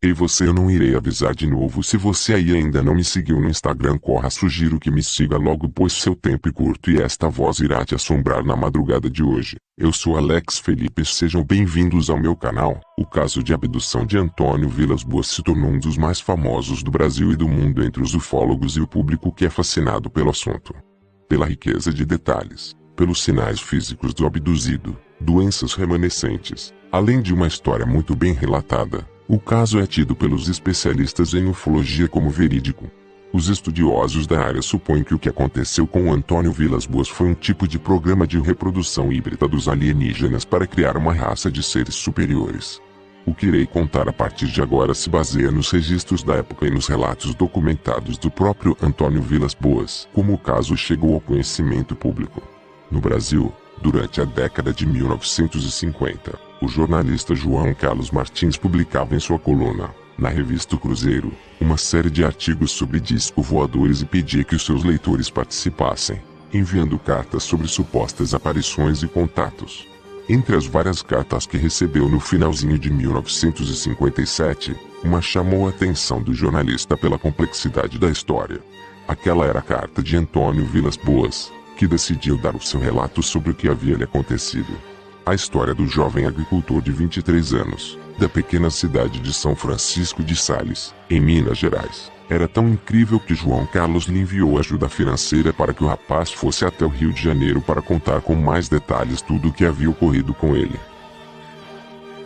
Ei você, eu não irei avisar de novo. Se você aí ainda não me seguiu no Instagram, corra, sugiro que me siga logo, pois seu tempo é curto e esta voz irá te assombrar na madrugada de hoje. Eu sou Alex Felipe, sejam bem-vindos ao meu canal. O caso de abdução de Antônio Vilas Boas se tornou um dos mais famosos do Brasil e do mundo entre os ufólogos e o público que é fascinado pelo assunto. Pela riqueza de detalhes, pelos sinais físicos do abduzido, doenças remanescentes, além de uma história muito bem relatada. O caso é tido pelos especialistas em ufologia como verídico. Os estudiosos da área supõem que o que aconteceu com Antônio Vilas Boas foi um tipo de programa de reprodução híbrida dos alienígenas para criar uma raça de seres superiores. O que irei contar a partir de agora se baseia nos registros da época e nos relatos documentados do próprio Antônio Vilas Boas, como o caso chegou ao conhecimento público. No Brasil, durante a década de 1950, o jornalista João Carlos Martins publicava em sua coluna, na revista Cruzeiro, uma série de artigos sobre discos voadores e pedia que os seus leitores participassem, enviando cartas sobre supostas aparições e contatos. Entre as várias cartas que recebeu no finalzinho de 1957, uma chamou a atenção do jornalista pela complexidade da história. Aquela era a carta de Antônio Vilas Boas, que decidiu dar o seu relato sobre o que havia lhe acontecido. A história do jovem agricultor de 23 anos, da pequena cidade de São Francisco de Sales, em Minas Gerais, era tão incrível que João Carlos lhe enviou ajuda financeira para que o rapaz fosse até o Rio de Janeiro para contar com mais detalhes tudo o que havia ocorrido com ele.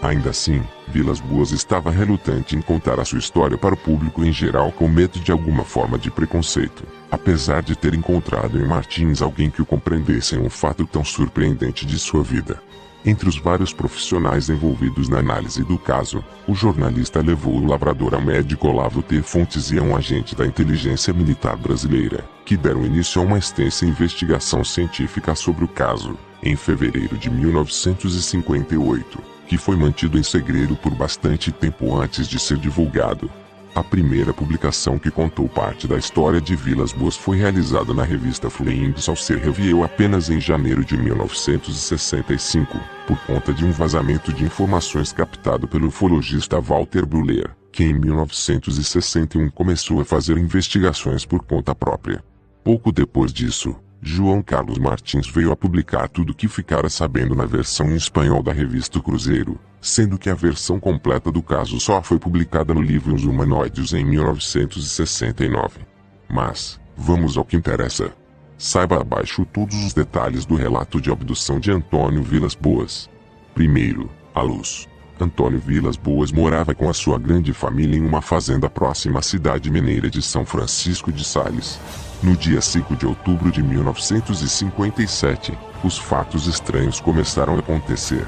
Ainda assim, Vilas Boas estava relutante em contar a sua história para o público em geral, com medo de alguma forma de preconceito, apesar de ter encontrado em Martins alguém que o compreendesse em um fato tão surpreendente de sua vida. Entre os vários profissionais envolvidos na análise do caso, o jornalista levou o lavrador ao médico Olavo T. Fontes e a um agente da inteligência militar brasileira, que deram início a uma extensa investigação científica sobre o caso, em fevereiro de 1958, que foi mantido em segredo por bastante tempo antes de ser divulgado. A primeira publicação que contou parte da história de Vilas Boas foi realizada na revista Fluindo ao ser review apenas em janeiro de 1965, por conta de um vazamento de informações captado pelo ufologista Walter Buller, que em 1961 começou a fazer investigações por conta própria. Pouco depois disso, João Carlos Martins veio a publicar tudo o que ficara sabendo na versão em espanhol da revista Cruzeiro, sendo que a versão completa do caso só foi publicada no livro Os Humanoides em 1969. Mas, vamos ao que interessa. Saiba abaixo todos os detalhes do relato de abdução de Antônio Vilas Boas. Primeiro, a luz. Antônio Vilas Boas morava com a sua grande família em uma fazenda próxima à cidade mineira de São Francisco de Sales. No dia 5 de outubro de 1957, os fatos estranhos começaram a acontecer.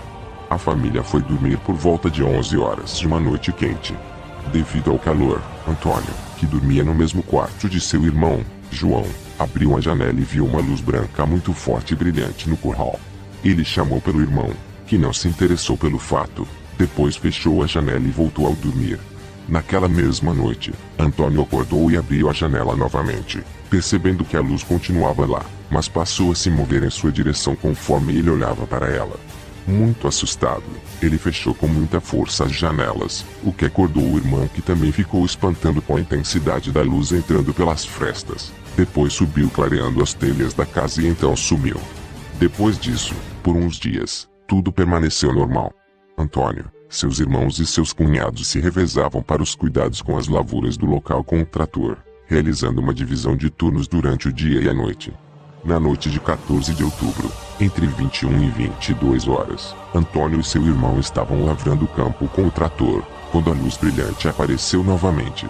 A família foi dormir por volta de 11 horas de uma noite quente. Devido ao calor, Antônio, que dormia no mesmo quarto de seu irmão, João, abriu a janela e viu uma luz branca muito forte e brilhante no curral. Ele chamou pelo irmão, que não se interessou pelo fato, depois fechou a janela e voltou ao dormir. Naquela mesma noite, Antônio acordou e abriu a janela novamente, percebendo que a luz continuava lá, mas passou a se mover em sua direção conforme ele olhava para ela. Muito assustado, ele fechou com muita força as janelas, o que acordou o irmão, que também ficou espantado com a intensidade da luz entrando pelas frestas. Depois subiu clareando as telhas da casa e então sumiu. Depois disso, por uns dias, tudo permaneceu normal. Antônio, seus irmãos e seus cunhados se revezavam para os cuidados com as lavouras do local com o trator, realizando uma divisão de turnos durante o dia e a noite. Na noite de 14 de outubro, entre 21 e 22 horas, Antônio e seu irmão estavam lavrando o campo com o trator, quando a luz brilhante apareceu novamente.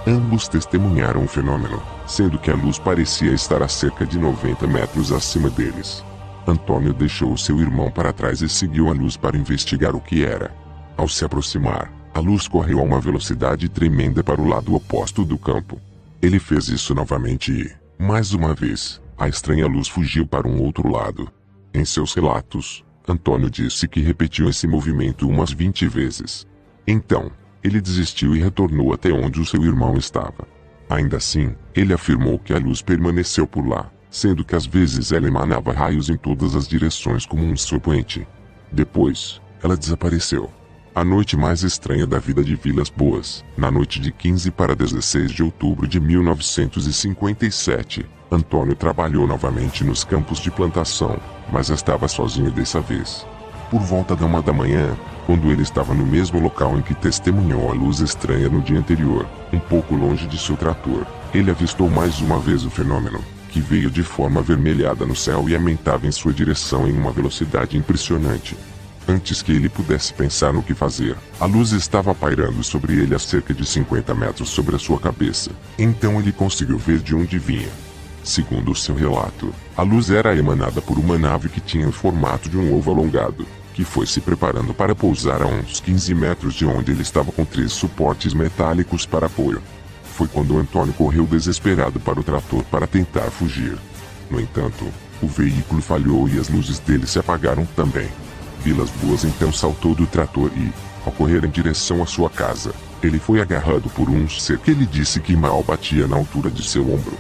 Ambos testemunharam o fenômeno, sendo que a luz parecia estar a cerca de 90 metros acima deles. Antônio deixou seu irmão para trás e seguiu a luz para investigar o que era. Ao se aproximar, a luz correu a uma velocidade tremenda para o lado oposto do campo. Ele fez isso novamente e, mais uma vez, a estranha luz fugiu para um outro lado. Em seus relatos, Antônio disse que repetiu esse movimento umas 20 vezes. Então, ele desistiu e retornou até onde o seu irmão estava. Ainda assim, ele afirmou que a luz permaneceu por lá, sendo que às vezes ela emanava raios em todas as direções como um serpente. Depois, ela desapareceu. A noite mais estranha da vida de Vilas Boas. Na noite de 15 para 16 de outubro de 1957, Antônio trabalhou novamente nos campos de plantação, mas estava sozinho dessa vez. Por volta da 1 da manhã, quando ele estava no mesmo local em que testemunhou a luz estranha no dia anterior, um pouco longe de seu trator, ele avistou mais uma vez o fenômeno, que veio de forma avermelhada no céu e aumentava em sua direção em uma velocidade impressionante. Antes que ele pudesse pensar no que fazer, a luz estava pairando sobre ele a cerca de 50 metros sobre a sua cabeça. Então ele conseguiu ver de onde vinha. Segundo o seu relato, a luz era emanada por uma nave que tinha o formato de um ovo alongado, que foi se preparando para pousar a uns 15 metros de onde ele estava com 3 suportes metálicos para apoio. Foi quando Antônio correu desesperado para o trator para tentar fugir. No entanto, o veículo falhou e as luzes dele se apagaram também. Vilas Boas então saltou do trator e, ao correr em direção à sua casa, ele foi agarrado por um ser que ele disse que mal batia na altura de seu ombro.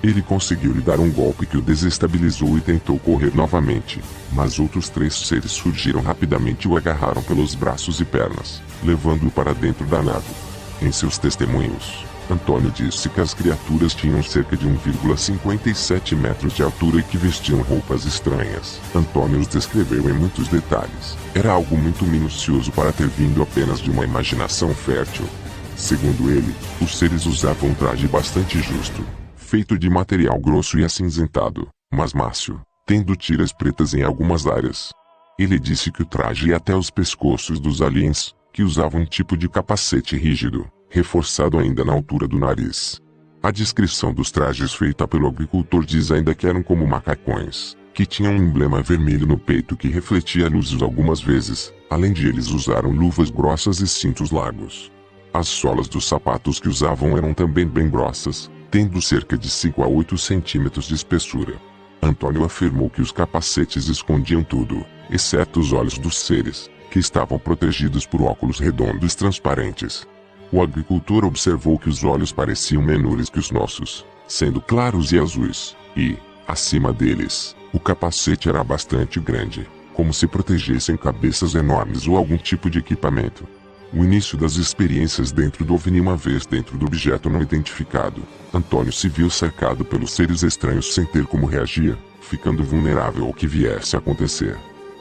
Ele conseguiu lhe dar um golpe que o desestabilizou e tentou correr novamente, mas outros 3 seres surgiram rapidamente e o agarraram pelos braços e pernas, levando-o para dentro da nave. Em seus testemunhos, Antônio disse que as criaturas tinham cerca de 1,57 metros de altura e que vestiam roupas estranhas. Antônio os descreveu em muitos detalhes. Era algo muito minucioso para ter vindo apenas de uma imaginação fértil. Segundo ele, os seres usavam um traje bastante justo, feito de material grosso e acinzentado, mas mácio, tendo tiras pretas em algumas áreas. Ele disse que o traje ia até os pescoços dos aliens, que usavam um tipo de capacete rígido, reforçado ainda na altura do nariz. A descrição dos trajes feita pelo agricultor diz ainda que eram como macacões, que tinham um emblema vermelho no peito que refletia luzes algumas vezes. Além de eles usaram luvas grossas e cintos largos. As solas dos sapatos que usavam eram também bem grossas, tendo cerca de 5 a 8 centímetros de espessura. Antônio afirmou que os capacetes escondiam tudo, exceto os olhos dos seres, que estavam protegidos por óculos redondos transparentes. O agricultor observou que os olhos pareciam menores que os nossos, sendo claros e azuis, e, acima deles, o capacete era bastante grande, como se protegessem cabeças enormes ou algum tipo de equipamento. O início das experiências dentro do OVNI. Uma vez dentro do objeto não identificado, Antônio se viu cercado pelos seres estranhos sem ter como reagir, ficando vulnerável ao que viesse a acontecer.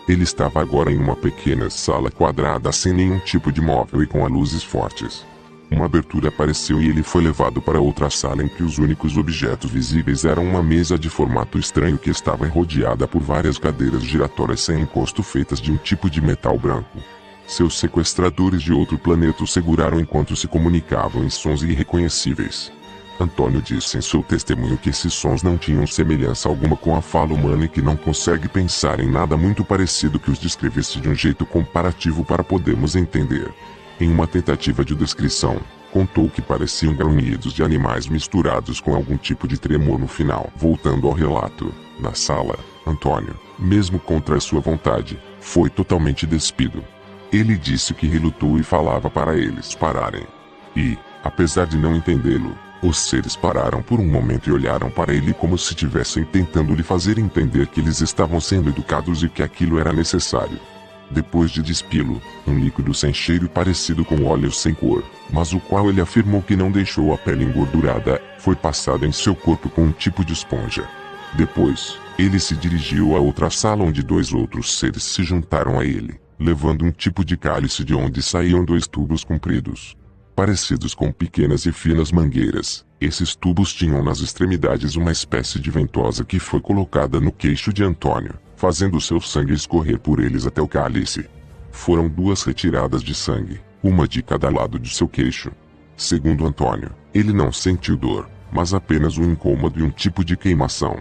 Ele estava agora em uma pequena sala quadrada sem nenhum tipo de móvel e com luzes fortes. Uma abertura apareceu e ele foi levado para outra sala em que os únicos objetos visíveis eram uma mesa de formato estranho que estava rodeada por várias cadeiras giratórias sem encosto feitas de um tipo de metal branco. Seus sequestradores de outro planeta o seguraram enquanto se comunicavam em sons irreconhecíveis. Antônio disse em seu testemunho que esses sons não tinham semelhança alguma com a fala humana e que não consegue pensar em nada muito parecido que os descrevesse de um jeito comparativo para podermos entender. Em uma tentativa de descrição, contou que pareciam grunhidos de animais misturados com algum tipo de tremor no final. Voltando ao relato, na sala, Antônio, mesmo contra sua vontade, foi totalmente despido. Ele disse que relutou e falava para eles pararem. E, apesar de não entendê-lo, os seres pararam por um momento e olharam para ele como se estivessem tentando lhe fazer entender que eles estavam sendo educados e que aquilo era necessário. Depois de despi-lo, um líquido sem cheiro parecido com óleo sem cor, mas o qual ele afirmou que não deixou a pele engordurada, foi passado em seu corpo com um tipo de esponja. Depois, ele se dirigiu a outra sala onde 2 outros seres se juntaram a ele, levando um tipo de cálice de onde saíam 2 tubos compridos, parecidos com pequenas e finas mangueiras. Esses tubos tinham nas extremidades uma espécie de ventosa que foi colocada no queixo de Antônio, fazendo seu sangue escorrer por eles até o cálice. Foram 2 retiradas de sangue, uma de cada lado de seu queixo. Segundo Antônio, ele não sentiu dor, mas apenas um incômodo e um tipo de queimação.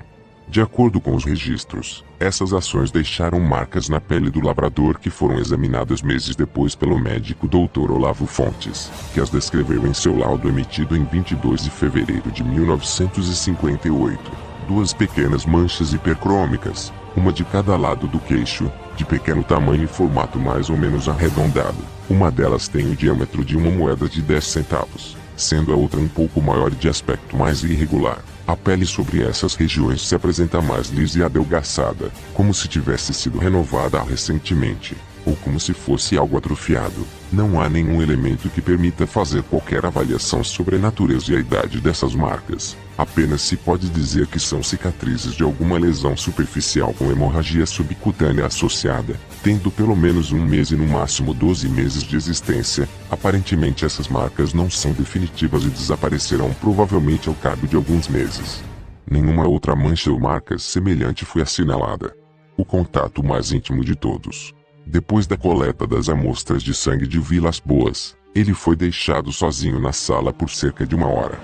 De acordo com os registros, essas ações deixaram marcas na pele do lavrador que foram examinadas meses depois pelo médico Dr. Olavo Fontes, que as descreveu em seu laudo emitido em 22 de fevereiro de 1958. 2 pequenas manchas hipercrômicas, uma de cada lado do queixo, de pequeno tamanho e formato mais ou menos arredondado. Uma delas tem o diâmetro de uma moeda de 10 centavos, sendo a outra um pouco maior e de aspecto mais irregular. A pele sobre essas regiões se apresenta mais lisa e adelgaçada, como se tivesse sido renovada recentemente. ou como se fosse algo atrofiado. Não há nenhum elemento que permita fazer qualquer avaliação sobre a natureza e a idade dessas marcas. Apenas se pode dizer que são cicatrizes de alguma lesão superficial com hemorragia subcutânea associada, tendo pelo menos 1 mês e no máximo 12 meses de existência. Aparentemente essas marcas não são definitivas e desaparecerão provavelmente ao cabo de alguns meses. Nenhuma outra mancha ou marca semelhante foi assinalada. O contato mais íntimo de todos. Depois da coleta das amostras de sangue de Vilas Boas, ele foi deixado sozinho na sala por cerca de 1 hora.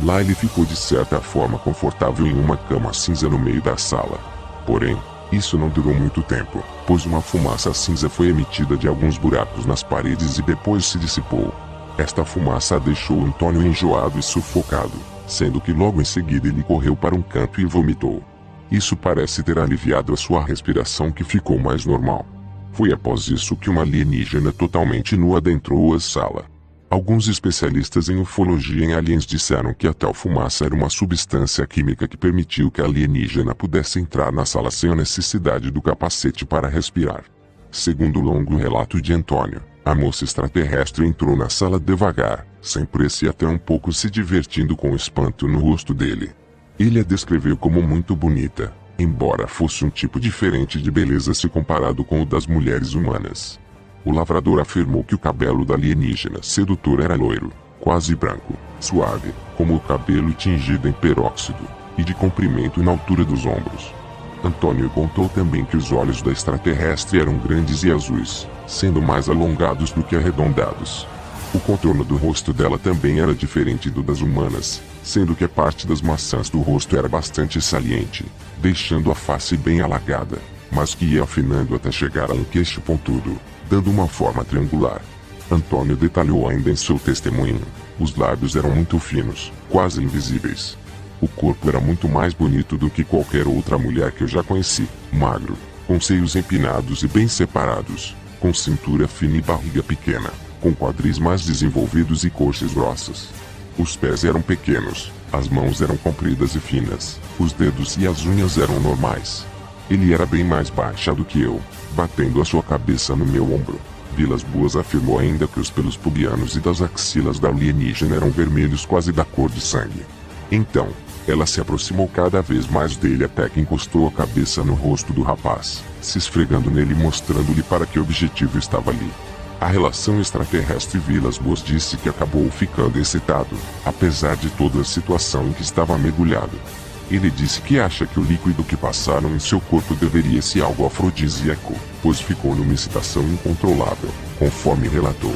Lá ele ficou de certa forma confortável em uma cama cinza no meio da sala. Porém, isso não durou muito tempo, pois uma fumaça cinza foi emitida de alguns buracos nas paredes e depois se dissipou. Esta fumaça deixou Antônio enjoado e sufocado, sendo que logo em seguida ele correu para um canto e vomitou. Isso parece ter aliviado a sua respiração, que ficou mais normal. Foi após isso que uma alienígena totalmente nua adentrou a sala. Alguns especialistas em ufologia em aliens disseram que a tal fumaça era uma substância química que permitiu que a alienígena pudesse entrar na sala sem a necessidade do capacete para respirar. Segundo o longo relato de Antônio, a moça extraterrestre entrou na sala devagar, sem pressa e até um pouco se divertindo com o espanto no rosto dele. Ele a descreveu como muito bonita, embora fosse um tipo diferente de beleza se comparado com o das mulheres humanas. O lavrador afirmou que o cabelo da alienígena sedutor era loiro, quase branco, suave, como o cabelo tingido em peróxido, e de comprimento na altura dos ombros. Antônio contou também que os olhos da extraterrestre eram grandes e azuis, sendo mais alongados do que arredondados. O contorno do rosto dela também era diferente do das humanas, sendo que a parte das maçãs do rosto era bastante saliente, deixando a face bem alagada, mas que ia afinando até chegar a um queixo pontudo, dando uma forma triangular. Antônio detalhou ainda em seu testemunho: os lábios eram muito finos, quase invisíveis. O corpo era muito mais bonito do que qualquer outra mulher que eu já conheci, magro, com seios empinados e bem separados, com cintura fina e barriga pequena, com quadris mais desenvolvidos e coxas grossas. Os pés eram pequenos, as mãos eram compridas e finas, os dedos e as unhas eram normais. Ele era bem mais baixa do que eu, batendo a sua cabeça no meu ombro. Vilas Boas afirmou ainda que os pelos pubianos e das axilas da alienígena eram vermelhos, quase da cor de sangue. Então, ela se aproximou cada vez mais dele até que encostou a cabeça no rosto do rapaz, se esfregando nele e mostrando-lhe para que objetivo estava ali. A relação extraterrestre Vilas Boas disse que acabou ficando excitado, apesar de toda a situação em que estava mergulhado. Ele disse que acha que o líquido que passaram em seu corpo deveria ser algo afrodisíaco, pois ficou numa excitação incontrolável, conforme relatou.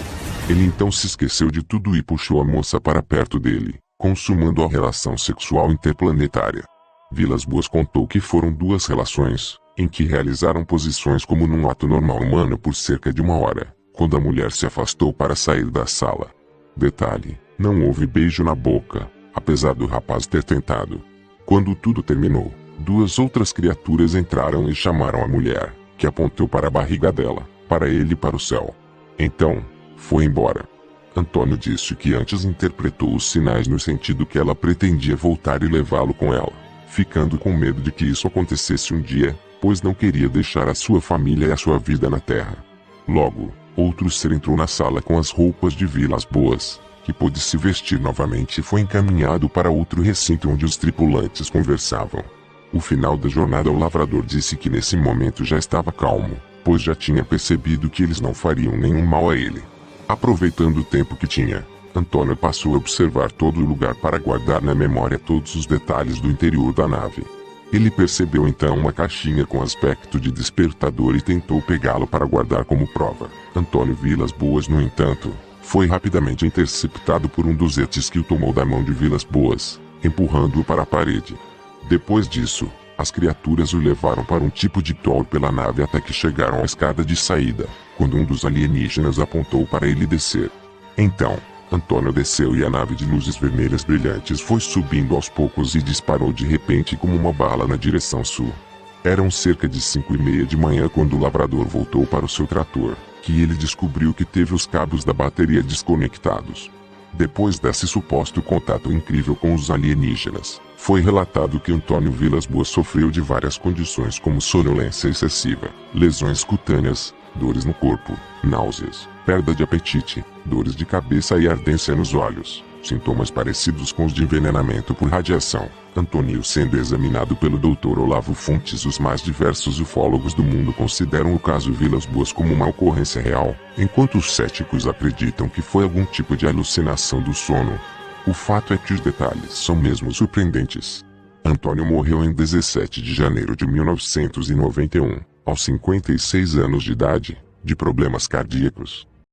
Ele então se esqueceu de tudo e puxou a moça para perto dele, consumando a relação sexual interplanetária. Vilas Boas contou que foram 2 relações, em que realizaram posições como num ato normal humano por cerca de 1 hora, quando a mulher se afastou para sair da sala. Detalhe: não houve beijo na boca, apesar do rapaz ter tentado. Quando tudo terminou, 2 outras criaturas entraram e chamaram a mulher, que apontou para a barriga dela, para ele e para o céu. Então, foi embora. Antônio disse que antes interpretou os sinais no sentido que ela pretendia voltar e levá-lo com ela, ficando com medo de que isso acontecesse um dia, pois não queria deixar a sua família e a sua vida na Terra. Logo, outro ser entrou na sala com as roupas de Vilas Boas, que pôde se vestir novamente e foi encaminhado para outro recinto onde os tripulantes conversavam. O final da jornada, o lavrador disse que nesse momento já estava calmo, pois já tinha percebido que eles não fariam nenhum mal a ele. Aproveitando o tempo que tinha, Antônio passou a observar todo o lugar para guardar na memória todos os detalhes do interior da nave. Ele percebeu então uma caixinha com aspecto de despertador e tentou pegá-lo para guardar como prova. Antônio Vilas Boas, no entanto, foi rapidamente interceptado por um dos etes que o tomou da mão de Vilas Boas, empurrando-o para a parede. Depois disso, as criaturas o levaram para um tipo de tour pela nave até que chegaram à escada de saída, quando um dos alienígenas apontou para ele descer. Então, Antônio desceu e a nave de luzes vermelhas brilhantes foi subindo aos poucos e disparou de repente como uma bala na direção sul. Eram cerca de 5:30 da manhã quando o lavrador voltou para o seu trator, que ele descobriu que teve os cabos da bateria desconectados. Depois desse suposto contato incrível com os alienígenas, foi relatado que Antônio Vilas Boas sofreu de várias condições como sonolência excessiva, lesões cutâneas, dores no corpo, náuseas, perda de apetite, dores de cabeça e ardência nos olhos, sintomas parecidos com os de envenenamento por radiação. Antônio sendo examinado pelo Dr. Olavo Fontes. Os mais diversos ufólogos do mundo consideram o caso Vilas Boas como uma ocorrência real, enquanto os céticos acreditam que foi algum tipo de alucinação do sono. O fato é que os detalhes são mesmo surpreendentes. Antônio morreu em 17 de janeiro de 1991, aos 56 anos de idade, de problemas cardíacos.